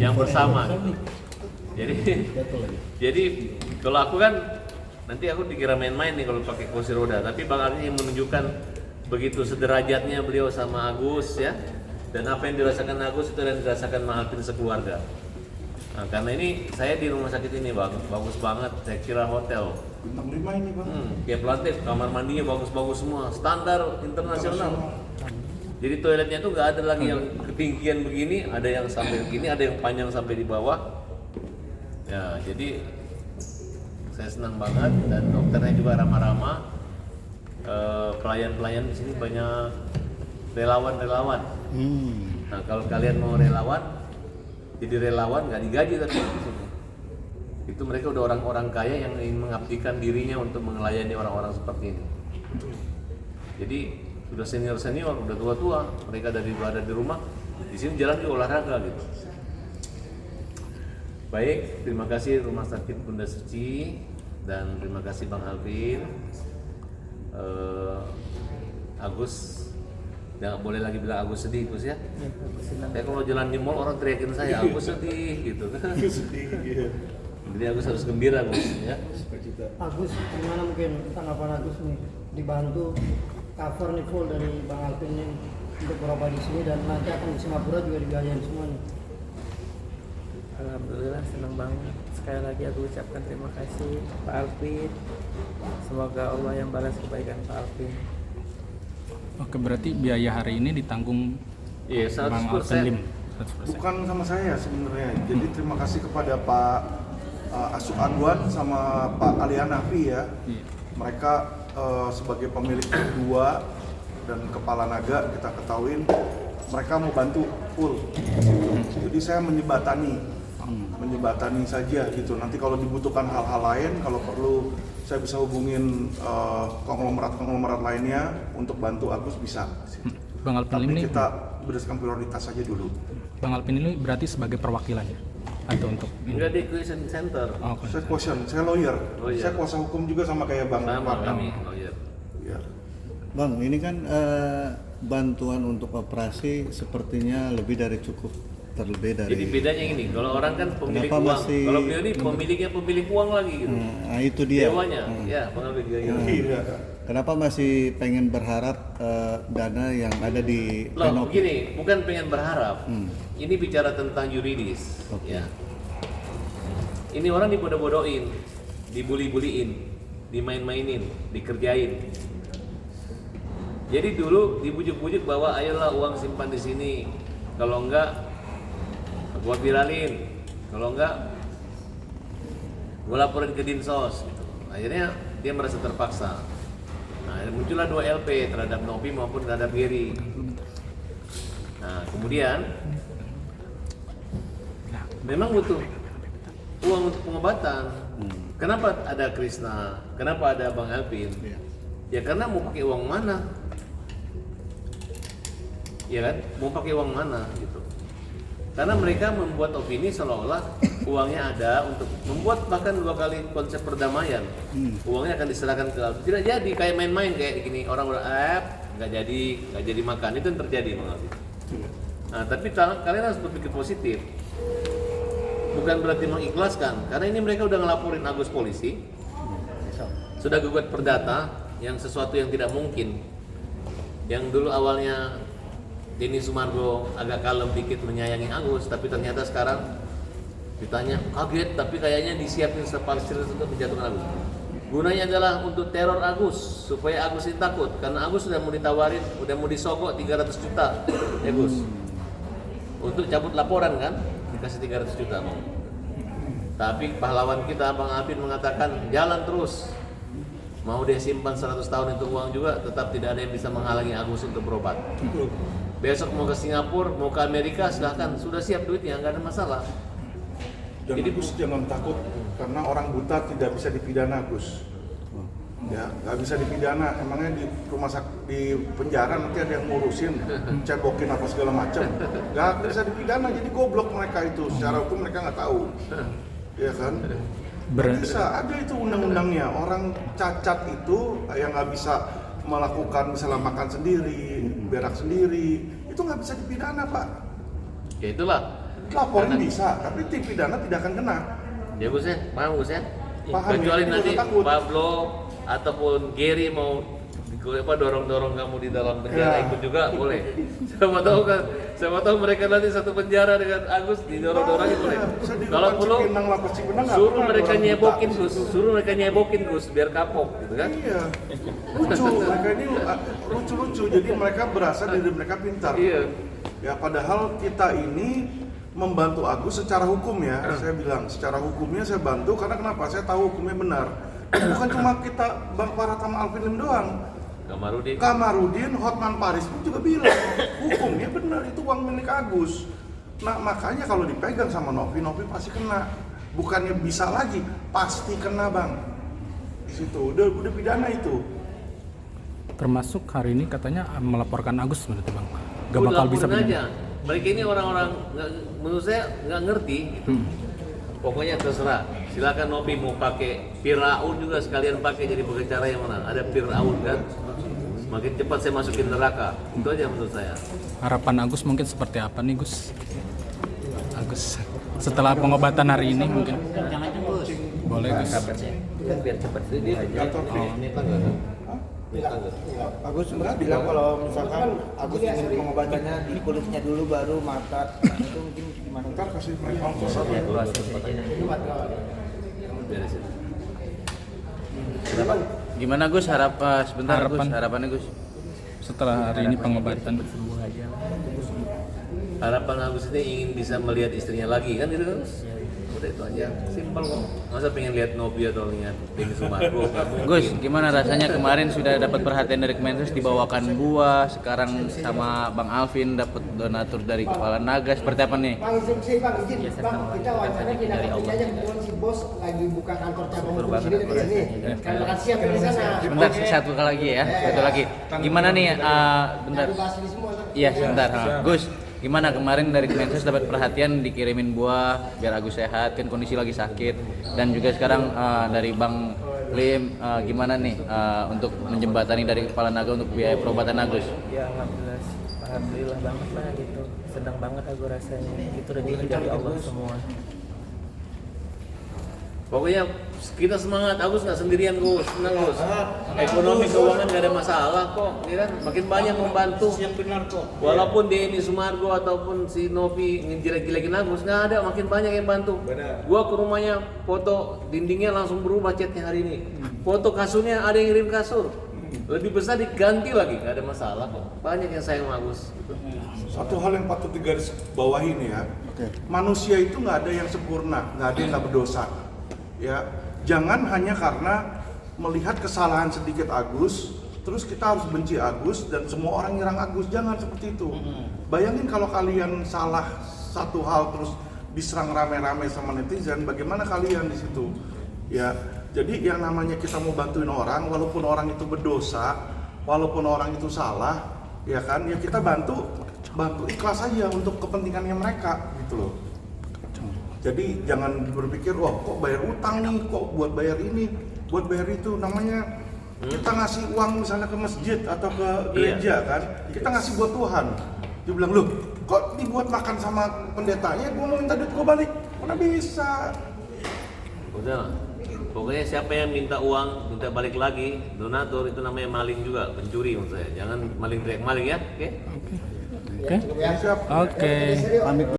yang bersama. Jadi kalau aku kan nanti aku dikira main-main nih kalau pakai kursi roda, tapi Bang Alvin yang menunjukkan begitu sederajatnya beliau sama Agus ya, dan apa yang dirasakan Agus itu yang dirasakan Bang Alvin sekeluarga. Nah, karena ini saya di rumah sakit ini Bang, bagus banget, saya kira hotel. Bintang 5 ini Bang. Kayak lantai, kamar mandinya bagus-bagus semua, standar internasional. Jadi toiletnya tuh nggak ada lagi yang ketinggian begini, ada yang sampai begini, ada yang panjang sampai di bawah. Ya, jadi saya senang banget dan dokternya juga ramah-ramah. Pelayan-pelayan di sini banyak relawan-relawan. Nah, kalau kalian mau relawan, jadi relawan nggak digaji tapi di sini. Itu mereka udah orang-orang kaya yang ingin mengabdikan dirinya untuk melayani orang-orang seperti ini. Jadi sudah senior-senior, udah tua-tua, mereka ada di rumah, di sini jalan di olahraga gitu. Baik, terima kasih Rumah Sakit Bunda Suci dan terima kasih Bang Alvin. Agus, jangan boleh lagi bilang Agus sedih, Gus ya. Saya kalau jalan di mall orang teriakin saya Agus sedih gitu. Jadi Agus harus gembira Gus ya. Agus, gimana mungkin tanggapan Agus nih dibantu cover nih full dari Bang Alvin nih untuk berobat di sini dan nanti akan di Singapura juga dibiayain semua nih. Alhamdulillah senang banget. Sekali lagi aku ucapkan terima kasih Pak Alvin. Semoga Allah yang balas kebaikan Pak Alvin. Oke, berarti biaya hari ini ditanggung Iya, Bang 100%. Alvin Lim. 100%. Bukan sama saya sebenarnya. Jadi terima kasih kepada Pak Asuk Anwar sama Pak Alian Nafi ya. Iya. Mereka sebagai pemilik kedua dan kepala naga kita ketahuin mereka mau bantu full. Jadi saya menyebatani saja gitu. Nanti kalau dibutuhkan hal-hal lain, kalau perlu saya bisa hubungin konglomerat lainnya untuk bantu Agus bisa. Bang Alvin Tapi Lim ini, kita berdasarkan prioritas saja dulu. Bang Alvin ini berarti sebagai perwakilannya atau untuk Enggak di Equation Center. Oh, oke. Saya quotient, saya lawyer. Lawyer. Saya kuasa hukum juga sama kayak Bang Sama Pak. kami lawyer. Ya. Bang, ini kan bantuan untuk operasi sepertinya lebih dari cukup, terlebih dari. Jadi bedanya ini, kalau orang kan pemilik Kenapa uang, masih- kalau beliau ini pemiliknya pemilik uang lagi gitu. Nah, itu dia. Dewanya, ya Bang Alvin dia. Iya. Kenapa masih pengen berharap dana yang ada di Loh, Renov? begini, bukan pengen berharap. Ini bicara tentang yuridis. Oke. Ya. Ini orang dibodoh-bodohin, dibully-buliin, dimain-mainin, dikerjain. Jadi dulu dibujuk-bujuk bahwa ayolah uang simpan di sini. Kalau enggak, gua viralin. Kalau enggak, gua laporin ke Dinsos. Gitu. Akhirnya dia merasa terpaksa. Nah, muncullah 2 LP terhadap Nopi maupun terhadap Gary. Nah, kemudian memang butuh uang untuk pengobatan. Kenapa ada Krisna? Kenapa ada Bang Alvin? Ya karena mau pakai uang mana? Ya kan? Mau pakai uang mana gitu. Karena mereka membuat opini seolah-olah uangnya ada untuk membuat bahkan 2 kali konsep perdamaian. Uangnya akan diserahkan ke Alvin. Tidak jadi kayak main-main kayak gini, orang udah nggak jadi makan. Itu yang terjadi Bang Alvin. Nah, tapi kalian harus berpikir positif. Bukan berarti mengikhlaskan, karena ini mereka udah ngelaporin Agus polisi, sudah gugat perdata yang sesuatu yang tidak mungkin. Yang dulu awalnya Denny Sumargo agak kalem dikit menyayangi Agus, tapi ternyata sekarang ditanya kaget, tapi kayaknya disiapin separsil untuk menjatuhkan Agus. Gunanya adalah untuk teror Agus, supaya Agus ini takut, karena Agus sudah mau ditawarin, udah mau disogok 300 juta, ya Gus. Untuk cabut laporan kan, dikasih 300 juta Bang. Tapi pahlawan kita Bang Alvin mengatakan jalan terus. Mau dia simpan 100 tahun itu uang juga, tetap tidak ada yang bisa menghalangi Agus untuk berobat. Besok mau ke Singapura, mau ke Amerika, silahkan, sudah siap duitnya, nggak ada masalah. Dan Jadi Gus jangan takut karena orang buta tidak bisa dipidana Gus. Ya, nggak bisa dipidana. Emangnya di rumah sakit di penjara nanti ada yang ngurusin, cebokin apa segala macam. Nggak bisa dipidana. Jadi goblok mereka itu. Secara hukum mereka nggak tahu. Ya kan? Nggak bisa. Ada itu undang-undangnya. Orang cacat itu yang nggak bisa melakukan misalnya makan sendiri, berak sendiri, itu nggak bisa dipidana Pak. Ya itulah. laporin bisa, tapi tim pidana tidak akan kena. Ya Gus ya, paham Gus ya? Paham, Kecuali ya, nanti itu takut. Pablo ataupun Gary mau dorong-dorong kamu di dalam penjara Ya. ikut juga boleh. Siapa tahu mereka nanti satu penjara dengan Agus didorong-dorongin boleh. Saya di Kalau depan perlu Cipinang, lapas Cipinang nggak suruh pernah mereka orang nyebokin buta. Gus, Gus biar kapok gitu kan. Iya, lucu, mereka ini lucu-lucu, jadi mereka berasa diri mereka pintar. Iya. Ya padahal kita ini membantu Agus secara hukum ya, saya bilang secara hukumnya saya bantu karena kenapa? Saya tahu hukumnya benar. Bukan cuma kita Bang Farhat sama Alvin Lim doang. Kamarudin, Hotman Paris pun juga bilang hukumnya benar, itu uang milik Agus. Nah makanya kalau dipegang sama Novi pasti kena. Bukannya bisa lagi, pasti kena Bang. Di situ udah pidana itu. Termasuk hari ini katanya melaporkan Agus berarti Bang. Gak Udah bakal bisa laporin begini. aja. Mereka ini orang-orang menurut saya nggak ngerti. Pokoknya terserah. Silakan Novi mau pakai Firaun juga sekalian pakai jadi pengacara yang mana? Ada Firaun kan? Makin cepat saya masukin neraka. Itu aja menurut saya. Harapan Agus mungkin seperti apa nih Gus? Agus setelah pengobatan hari ini mungkin. Boleh Gus. Biar cepat sedikit. Agus bilang kalau misalkan Agus ingin pengobatannya di kulitnya dulu baru mata, itu mungkin gimana? Ntar kasih mereka ongkos aja. Beresin. Gimana Gus sebentar Harapan. Gus, harapannya Gus? Setelah hari ini pengobatan. Harapan Agus ini ingin bisa melihat istrinya lagi kan gitu kan? Udah itu aja, simpel kok. Masa pengen lihat Novi atau lihat Benny Sumargo? Nggak mungkin. Gus, gimana rasanya kemarin sudah dapat perhatian dari Kemensos dibawakan buah, sekarang sama Bang Alvin dapat donatur dari Kepala Naga, seperti apa nih? Bang izin, Bang, kita wawancara tidak kerja aja kebetulan si bos lagi buka kantor cabang hukum sini di sini. Terima kasih yang di sana. Sebentar, satu lagi ya, satu lagi. Gimana nih, bentar. Kita bahas ini semua. Iya, sebentar. Gus, gimana kemarin dari Kemensos dapat perhatian dikirimin buah biar Agus sehat, kan kondisi lagi sakit, dan juga sekarang dari Bang Lim gimana nih untuk menjembatani dari Kepala Naga untuk biaya perobatan Agus? Ya alhamdulillah banget lah gitu, senang banget aku rasanya, itu rezeki dari Allah semua. Pokoknya kita semangat, Agus nggak sendirian Gus, tenang Gus. Ekonomi keuangan nggak ada masalah kok, ya kan? Makin banyak membantu. Walaupun Denny Sumargo ataupun si Novi ngejelek-jelekin Agus, nggak ada, makin banyak yang bantu. Gua ke rumahnya, foto dindingnya langsung berubah catnya hari ini. Foto kasurnya ada yang ngirim kasur, lebih besar diganti lagi, nggak ada masalah kok. Banyak yang sayang sama Agus. Satu hal yang patut digaris bawahi nih ya, manusia itu nggak ada yang sempurna, nggak ada yang nggak berdosa. Ya, jangan hanya karena melihat kesalahan sedikit Agus, terus kita harus benci Agus dan semua orang nyerang Agus. Jangan seperti itu. Bayangin kalau kalian salah satu hal terus diserang rame-rame sama netizen, bagaimana kalian di situ? Ya, jadi yang namanya kita mau bantuin orang, walaupun orang itu berdosa, walaupun orang itu salah, ya kan? Ya kita bantu ikhlas aja untuk kepentingannya mereka, gitu loh. Jadi jangan berpikir, wah kok bayar utang nih, kok buat bayar ini, buat bayar itu. Namanya kita ngasih uang misalnya ke masjid atau ke gereja kan, kita ngasih buat Tuhan. Dia bilang, loh kok dibuat makan sama pendetanya, gue mau minta duit gue balik, mana bisa. Udah, pokoknya siapa yang minta uang, minta balik lagi, donatur itu namanya maling juga, pencuri menurut saya. Jangan maling teriak maling ya, oke? Oke. Siap. Oke. Pamit.